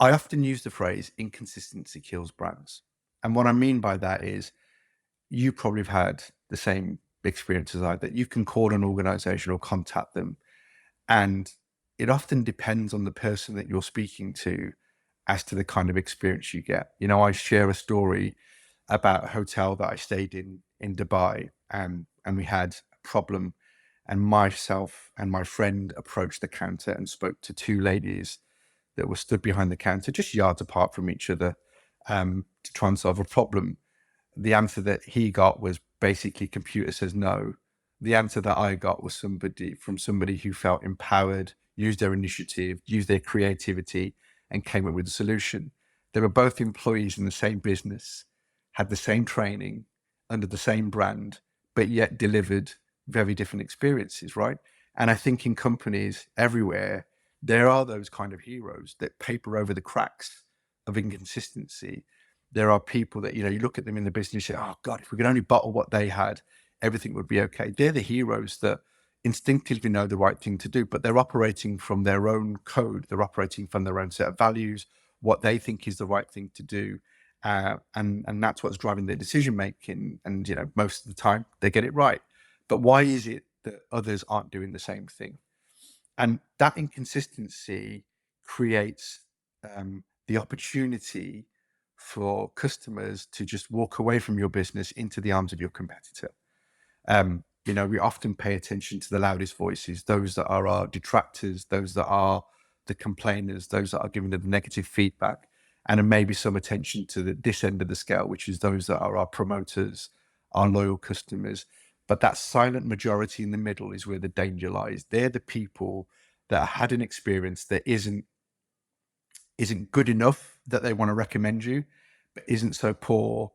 I often use the phrase inconsistency kills brands. And what I mean by that is you probably have had the same experience as I, that you can call an organization or contact them. And it often depends on the person that you're speaking to as to the kind of experience you get. I share a story about a hotel that I stayed in Dubai, and we had a problem. And myself and my friend approached the counter and spoke to two ladies that were stood behind the counter, just yards apart from each other, to try and solve a problem. The answer that he got was basically computer says no. The answer that I got was somebody who felt empowered, used their initiative, used their creativity, and came up with a solution. They were both employees in the same business, had the same training under the same brand, but yet delivered very different experiences, right? And I think in companies everywhere, there are those kind of heroes that paper over the cracks of inconsistency. There are people that, you look at them in the business, you say, oh God, if we could only bottle what they had, everything would be okay. They're the heroes that instinctively know the right thing to do, but they're operating from their own code. They're operating from their own set of values, what they think is the right thing to do. And that's what's driving their decision making. And, most of the time they get it right. But why is it that others aren't doing the same thing? And that inconsistency creates the opportunity for customers to just walk away from your business into the arms of your competitor. We often pay attention to the loudest voices, those that are our detractors, those that are the complainers, those that are giving the negative feedback, and then maybe some attention to this end of the scale, which is those that are our promoters, our loyal customers. But that silent majority in the middle is where the danger lies. They're the people that had an experience that isn't good enough that they want to recommend you, but isn't so poor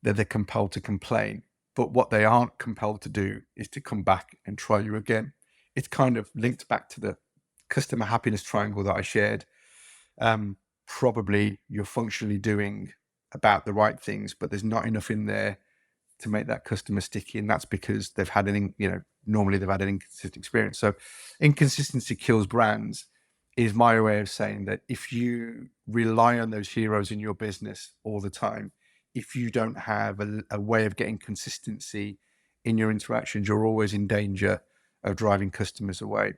that they're compelled to complain. But what they aren't compelled to do is to come back and try you again. It's kind of linked back to the customer happiness triangle that I shared. Probably you're functionally doing about the right things, but there's not enough in there to make that customer sticky. And that's because they've had normally they've had an inconsistent experience. So inconsistency kills brands is my way of saying that if you rely on those heroes in your business all the time, if you don't have a way of getting consistency in your interactions, you're always in danger of driving customers away.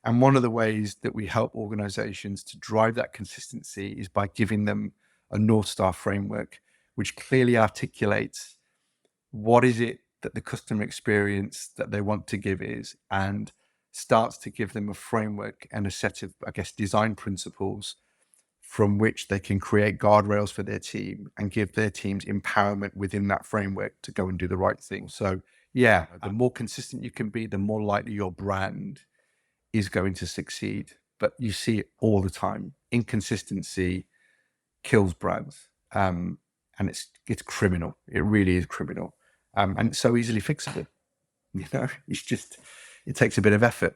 And one of the ways that we help organizations to drive that consistency is by giving them a North Star framework, which clearly articulates what is it that the customer experience that they want to give is, and starts to give them a framework and a set of, design principles from which they can create guardrails for their team and give their teams empowerment within that framework to go and do the right thing. So yeah, the more consistent you can be, the more likely your brand is going to succeed. But you see it all the time. Inconsistency kills brands. And it's criminal. It really is criminal. And it's so easily fixable. It takes a bit of effort.